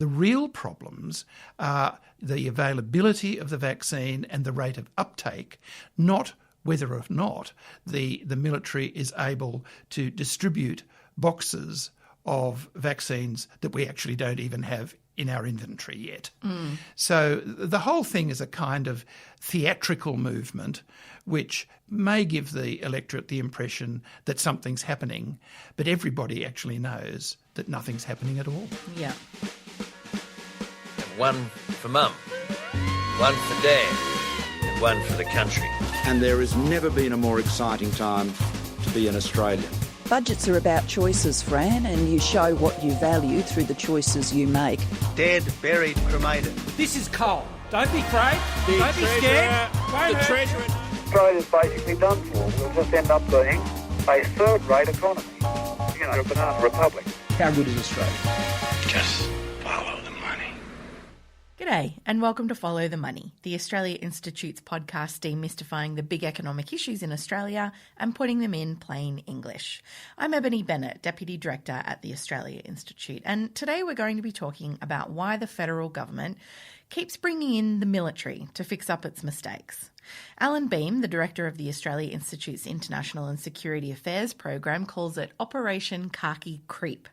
The real problems are the availability of the vaccine and the rate of uptake, not whether or not the military is able to distribute boxes of vaccines that we actually don't even have in our inventory yet. So the whole thing is a kind of theatrical movement which may give the electorate the impression that something's happening, but everybody actually knows that nothing's happening at all. Yeah. One for Mum, one for Dad, and one for the country. And there has never been a more exciting time to be an Australian. Budgets are about choices, Fran, and you show what you value through the choices you make. Dead, buried, cremated. This is coal. Don't be afraid. Don't be scared. Won't hurt. Australia's basically done for. We'll just end up being a third-rate economy. You know, a banana republic. How good is Australia? Just follow the money. G'day and welcome to Follow the Money, the Australia Institute's podcast demystifying the big economic issues in Australia and putting them in plain English. I'm Ebony Bennett, Deputy Director at the Australia Institute, and today we're going to be talking about why the federal government keeps bringing in the military to fix up its mistakes. Allan Behm, the Director of the Australia Institute's International and Security Affairs program, calls it Operation Khaki Creep,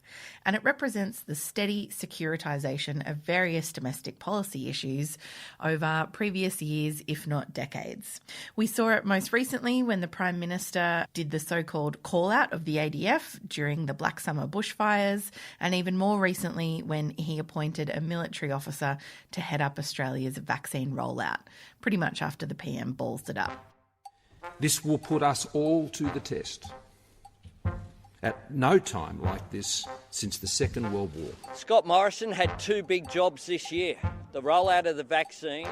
and it represents the steady securitisation of various domestic policy issues over previous years, if not decades. We saw it most recently when the Prime Minister did the so-called call-out of the ADF during the Black Summer bushfires, and even more recently when he appointed a military officer to head up Australia's vaccine rollout, pretty much after the PM balls it up. This will put us all to the test. At no time like this since the Second World War. Scott Morrison had two big jobs this year, the rollout of the vaccine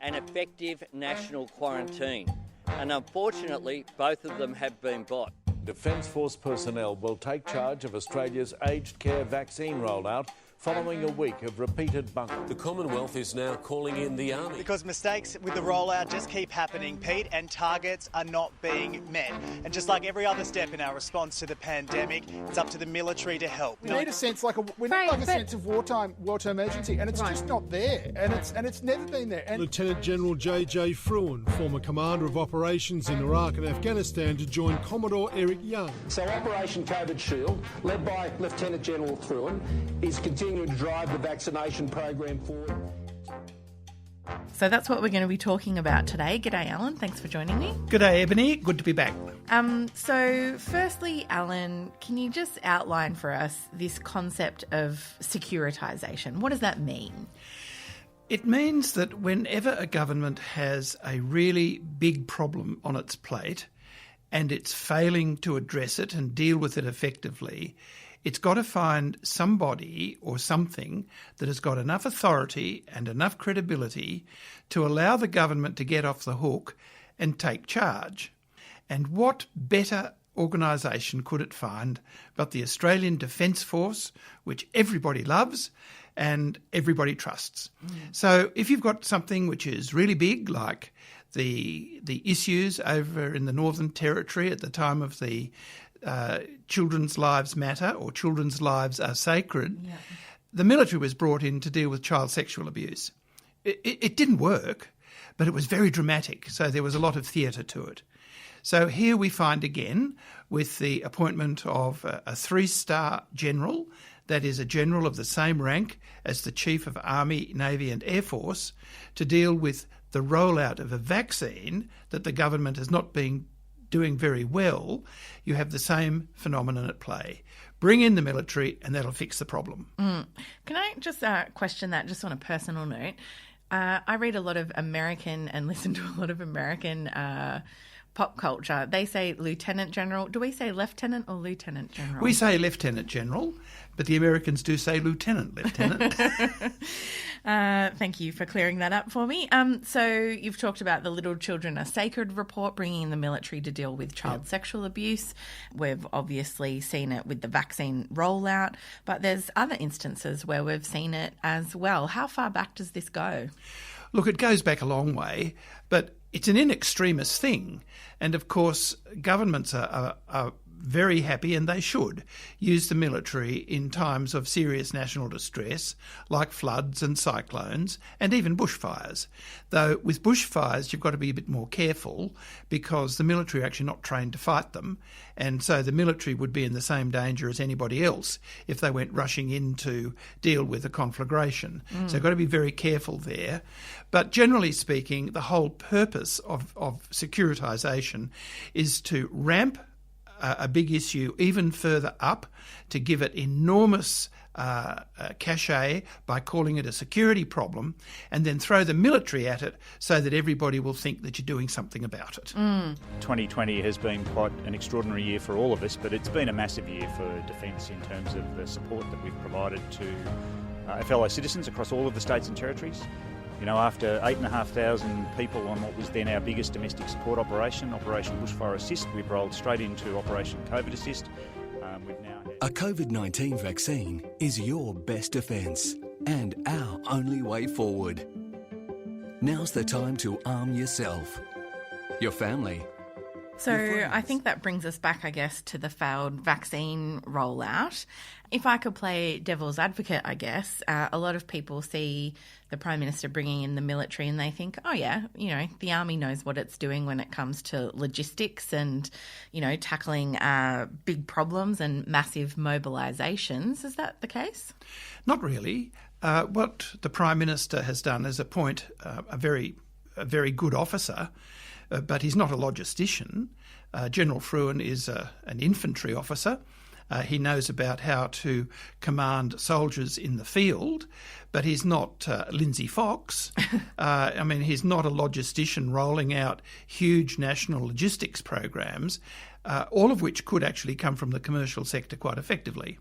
and effective national quarantine. And unfortunately, both of them have been botched. Defence Force personnel will take charge of Australia's aged care vaccine rollout following a week of repeated bunking. The Commonwealth is now calling in the Army. Because mistakes with the rollout just keep happening, Pete, and targets are not being met. And just like every other step in our response to the pandemic, it's up to the military to help. We need a sense sense of wartime urgency, and it's just not there, and it's never been there. And Lieutenant General J.J. Fruin, former commander of operations in Iraq and Afghanistan, to join Commodore Eric Young. So Operation COVID Shield, led by Lieutenant General Fruin, is continuing to drive the vaccination program forward. So that's what we're going to be talking about today. G'day, Alan. Thanks for joining me. G'day, Ebony. Good to be back. So firstly, Alan, can you just outline for us this concept of securitisation? What does that mean? It means that whenever a government has a really big problem on its plate and it's failing to address it and deal with it effectively, it's got to find somebody or something that has got enough authority and enough credibility to allow the government to get off the hook and take charge. And what better organisation could it find but the Australian Defence Force, which everybody loves and everybody trusts. So if you've got something which is really big, like the issues over in the Northern Territory at the time of the Children's Lives Matter or Children's Lives Are Sacred, the military was brought in to deal with child sexual abuse. It didn't work, but it was very dramatic, so there was a lot of theatre to it. So here we find again, with the appointment of a three-star general, that is a general of the same rank as the Chief of Army, Navy and Air Force, to deal with the rollout of a vaccine that the government has not been doing very well. You have the same phenomenon at play. Bring in the military and that'll fix the problem. Can I just question that just on a personal note? I read a lot of American and listen to a lot of American pop culture. They say Lieutenant General. Do we say Lieutenant or Lieutenant General? We say Lieutenant General, but the Americans do say Lieutenant. Thank you for clearing that up for me. So you've talked about the Little Children Are Sacred report, bringing in the military to deal with child sexual abuse. We've obviously seen it with the vaccine rollout, but there's other instances where we've seen it as well. How far back does this go? Look, it goes back a long way, but it's an in extremis thing. And of course, governments are very happy, and they should, use the military in times of serious national distress, like floods and cyclones, and even bushfires. Though with bushfires, you've got to be a bit more careful because the military are actually not trained to fight them, and so the military would be in the same danger as anybody else if they went rushing in to deal with a conflagration. So you've got to be very careful there. But generally speaking, the whole purpose of securitisation is to ramp a big issue even further up, to give it enormous cachet by calling it a security problem, and then throw the military at it so that everybody will think that you're doing something about it. 2020 has been quite an extraordinary year for all of us, but it's been a massive year for defence in terms of the support that we've provided to our fellow citizens across all of the states and territories. You know, after 8,500 people on what was then our biggest domestic support operation, Operation Bushfire Assist, we've rolled straight into Operation COVID Assist. We've now had... A COVID-19 vaccine is your best defence and our only way forward. Now's the time to arm yourself, your family. So I think that brings us back, I guess, to the failed vaccine rollout. If I could play devil's advocate, I guess, a lot of people see the Prime Minister bringing in the military and they think, oh, yeah, you know, the army knows what it's doing when it comes to logistics and, you know, tackling big problems and massive mobilisations. Is that the case? Not really. What the Prime Minister has done is appoint a very good officer, but he's not a logistician. General Fruin is an infantry officer. He knows about how to command soldiers in the field, but he's not Lindsay Fox. I mean, he's not a logistician rolling out huge national logistics programs, all of which could actually come from the commercial sector quite effectively.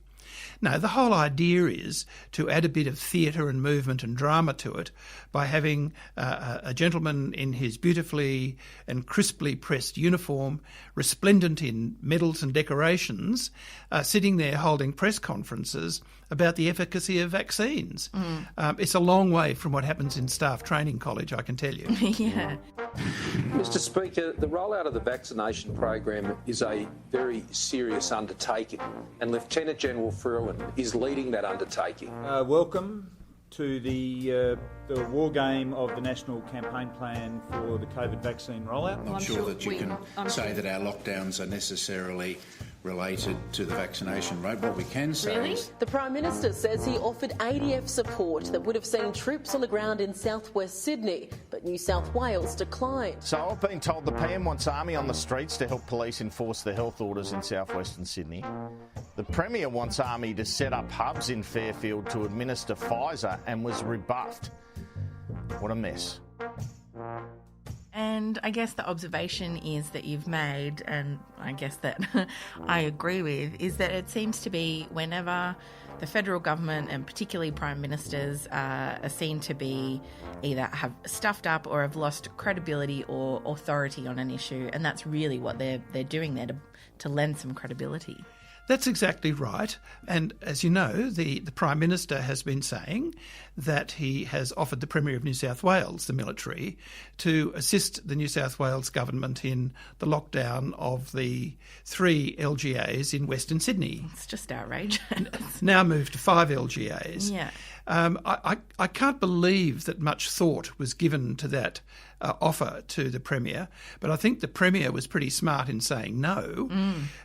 No, the whole idea is to add a bit of theatre and movement and drama to it by having a gentleman in his beautifully and crisply pressed uniform, resplendent in medals and decorations, sitting there holding press conferences about the efficacy of vaccines. It's a long way from what happens in Staff Training College, I can tell you. Yeah. Mr. Speaker, the rollout of the vaccination program is a very serious undertaking, and Lieutenant General Fruin is leading that undertaking. Welcome to the war game of the National Campaign Plan for the COVID vaccine rollout. I'm not sure that you can say that our lockdowns are necessarily related to the vaccination rate. What we can say is... The Prime Minister says he offered ADF support that would have seen troops on the ground in southwest Sydney, but New South Wales declined. So I've been told the PM wants Army on the streets to help police enforce the health orders in southwestern Sydney. The Premier wants Army to set up hubs in Fairfield to administer Pfizer and was rebuffed. What a mess. And I guess the observation is that you've made, and I guess that I agree with, is that it seems to be whenever the federal government and particularly prime ministers are seen to be either have stuffed up or have lost credibility or authority on an issue, and that's really what they're doing there to lend some credibility. That's exactly right. And as you know, the Prime Minister has been saying that he has offered the Premier of New South Wales, the military, to assist the New South Wales government in the lockdown of the 3 LGAs in Western Sydney. It's just outrageous. Now moved to 5 LGAs. Yeah. I can't believe that much thought was given to that offer to the Premier, but I think the Premier was pretty smart in saying no,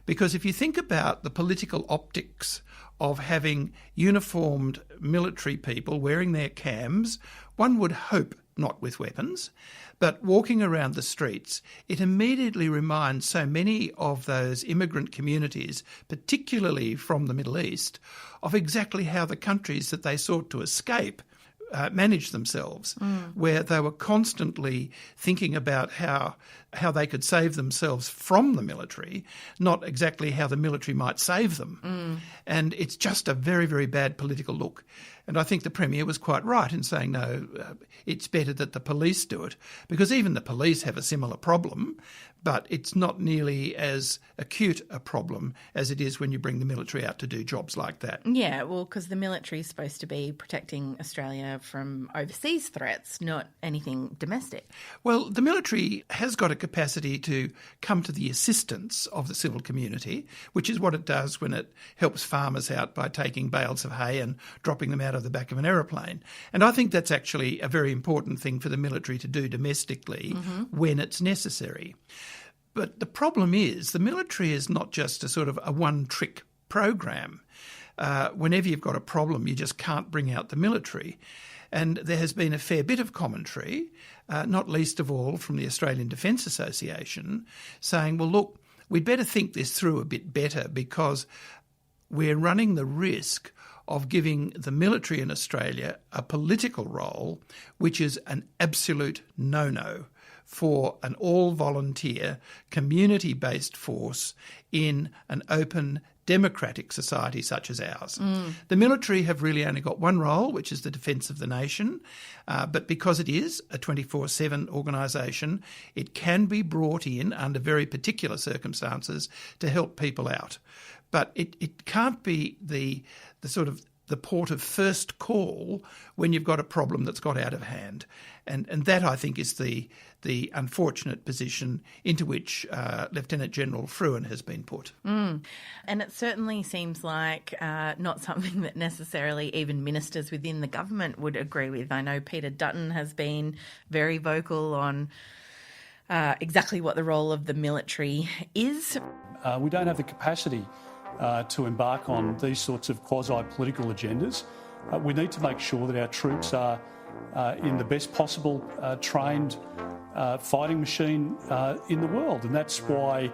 because if you think about the political optics of having uniformed military people wearing their cams, one would hope not with weapons, but walking around the streets, it immediately reminds so many of those immigrant communities, particularly from the Middle East, of exactly how the countries that they sought to escape manage themselves, where they were constantly thinking about how they could save themselves from the military, not exactly how the military might save them. And it's just a very, very bad political look. And I think the Premier was quite right in saying, no, it's better that the police do it, because even the police have a similar problem, but it's not nearly as acute a problem as it is when you bring the military out to do jobs like that. Yeah, well, because the military is supposed to be protecting Australia from overseas threats, not anything domestic. Well, the military has got a capacity to come to the assistance of the civil community, which is what it does when it helps farmers out by taking bales of hay and dropping them out of the back of an aeroplane. And I think that's actually a very important thing for the military to do domestically when it's necessary. But the problem is the military is not just a sort of a one-trick program. Whenever you've got a problem, you just can't bring out the military. And there has been a fair bit of commentary, not least of all from the Australian Defence Association, saying, well, look, we'd better think this through a bit better because we're running the risk of giving the military in Australia a political role, which is an absolute no-no for an all-volunteer, community-based force in an open, democratic society such as ours. The military have really only got one role, which is the defence of the nation, but because it is a 24/7 organisation, it can be brought in under very particular circumstances to help people out. But it can't be the sort of the port of first call when you've got a problem that's got out of hand. And that, I think, is the unfortunate position into which Lieutenant General Fruin has been put. And it certainly seems like not something that necessarily even ministers within the government would agree with. I know Peter Dutton has been very vocal on exactly what the role of the military is. We don't have the capacity to embark on these sorts of quasi-political agendas. We need to make sure that our troops are in the best possible trained fighting machine in the world. And that's why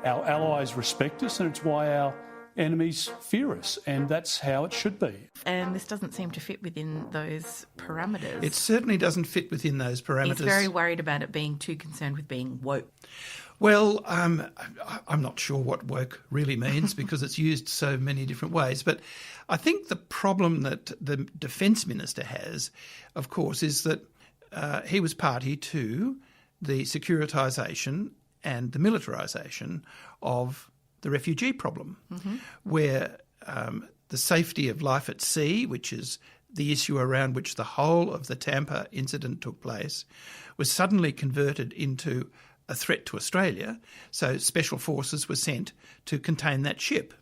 our allies respect us and it's why our enemies fear us. And that's how it should be. And this doesn't seem to fit within those parameters. It certainly doesn't fit within those parameters. He's very worried about it being too concerned with being woke. Well, I'm not sure what woke really means because it's used so many different ways. But I think the problem that the Defence Minister has, of course, is that he was party to the securitisation and the militarisation of the refugee problem, where the safety of life at sea, which is the issue around which the whole of the Tampa incident took place, was suddenly converted into a threat to Australia, so special forces were sent to contain that ship.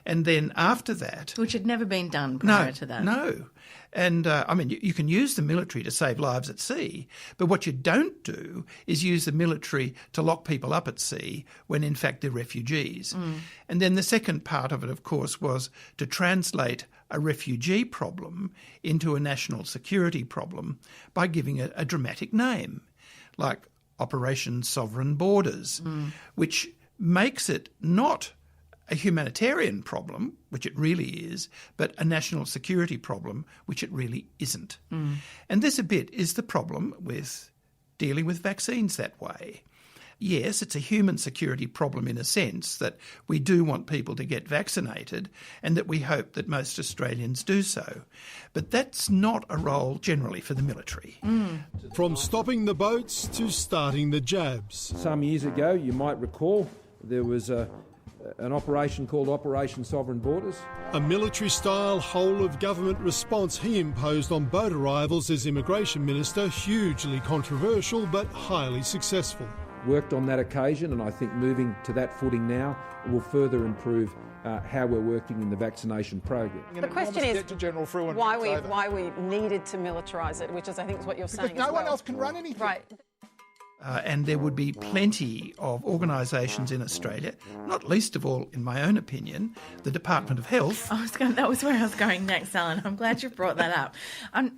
And then after that... Which had never been done prior to that. No. And, I mean, you can use the military to save lives at sea, but what you don't do is use the military to lock people up at sea when, in fact, they're refugees. And then the second part of it, of course, was to translate a refugee problem into a national security problem by giving it a dramatic name, like Operation Sovereign Borders, which makes it not a humanitarian problem, which it really is, but a national security problem, which it really isn't. And this a bit is the problem with dealing with vaccines that way. Yes, it's a human security problem in a sense that we do want people to get vaccinated and that we hope that most Australians do so. But that's not a role generally for the military. From stopping the boats to starting the jabs. Some years ago, you might recall, there was an operation called Operation Sovereign Borders. A military-style whole-of-government response he imposed on boat arrivals as Immigration Minister, hugely controversial but highly successful. Worked on that occasion, and I think moving to that footing now will further improve how we're working in the vaccination program. The question is why we needed to militarise it, which is, I think, is what you're saying. Because no one else can run anything. Right. And there would be plenty of organisations in Australia, not least of all, in my own opinion, the Department of Health. That was where I was going next, Alan. I'm glad you brought that up.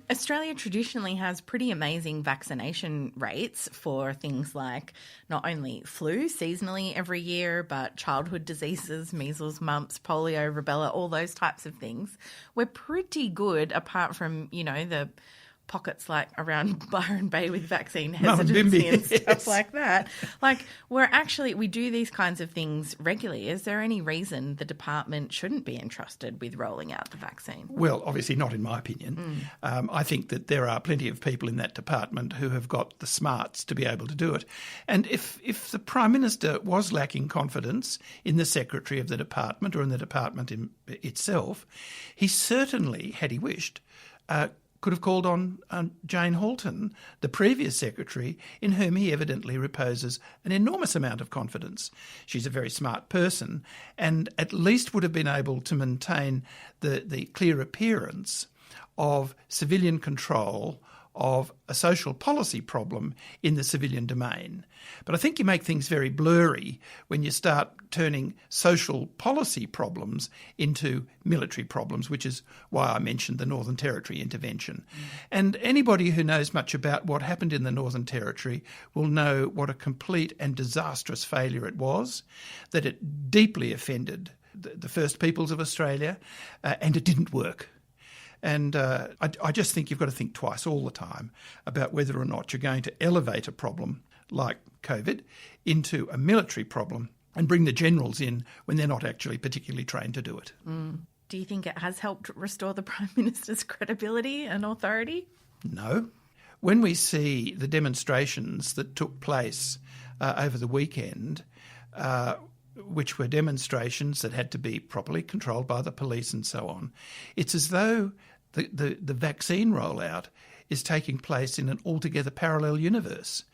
Australia traditionally has pretty amazing vaccination rates for things like not only flu seasonally every year, but childhood diseases, measles, mumps, polio, rubella, all those types of things. We're pretty good, apart from, the pockets like around Byron Bay with vaccine hesitancy and stuff like that. Like we do these kinds of things regularly. Is there any reason the department shouldn't be entrusted with rolling out the vaccine? Well, obviously not in my opinion. I think that there are plenty of people in that department who have got the smarts to be able to do it. And if the Prime Minister was lacking confidence in the Secretary of the Department or in the department itself, he certainly, had he wished, could have called on Jane Halton, the previous secretary, in whom he evidently reposes an enormous amount of confidence. She's a very smart person and at least would have been able to maintain the clear appearance of civilian control of a social policy problem in the civilian domain. But I think you make things very blurry when you start turning social policy problems into military problems, which is why I mentioned the Northern Territory intervention. And anybody who knows much about what happened in the Northern Territory will know what a complete and disastrous failure it was, that it deeply offended the First Peoples of Australia, and it didn't work. And I just think you've got to think twice all the time about whether or not you're going to elevate a problem like COVID into a military problem and bring the generals in when they're not actually particularly trained to do it. Do you think it has helped restore the Prime Minister's credibility and authority? No. When we see the demonstrations that took place over the weekend, which were demonstrations that had to be properly controlled by the police and so on, it's as though the vaccine rollout is taking place in an altogether parallel universe,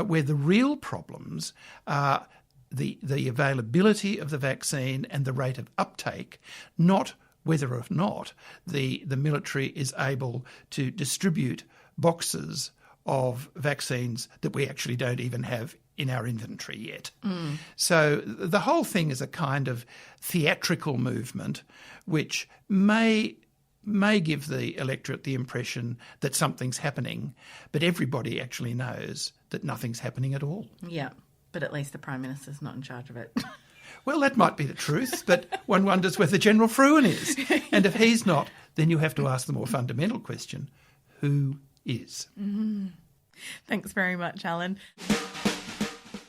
where the real problems are the availability of the vaccine and the rate of uptake, not whether or not the military is able to distribute boxes of vaccines that we actually don't even have in our inventory yet. So the whole thing is a kind of theatrical movement which may give the electorate the impression that something's happening, but everybody actually knows that nothing's happening at all. Yeah, but at least the Prime Minister's not in charge of it. Well, that might be the truth, but one wonders whether General Fruin is. And if he's not, then you have to ask the more fundamental question, who is? Thanks very much, Allan.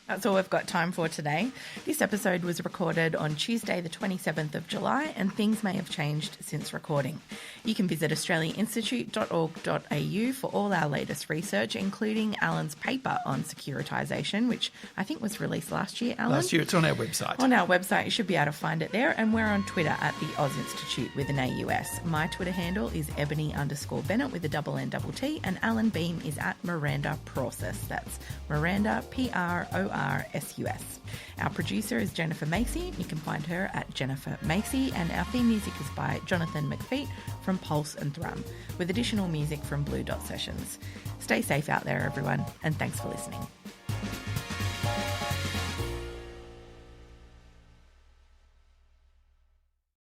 That's all we've got time for today. This episode was recorded on Tuesday the 27th of July and things may have changed since recording. You can visit australiainstitute.org.au for all our latest research, including Allan's paper on securitisation, which I think was released last year, Allan. Last year, it's on our website. On our website, you should be able to find it there, and we're on Twitter at the Oz Institute with an AUS. My Twitter handle is Ebony_Bennett with a N-T, and Allan Behm is at Miranda Process. That's Miranda, PRORSUS. Our producer is Jennifer Macy. You can find her at Jennifer Macy, and our theme music is by Jonathan McFeet from Pulse and Thrum, with additional music from Blue Dot Sessions. Stay safe out there, everyone, and thanks for listening.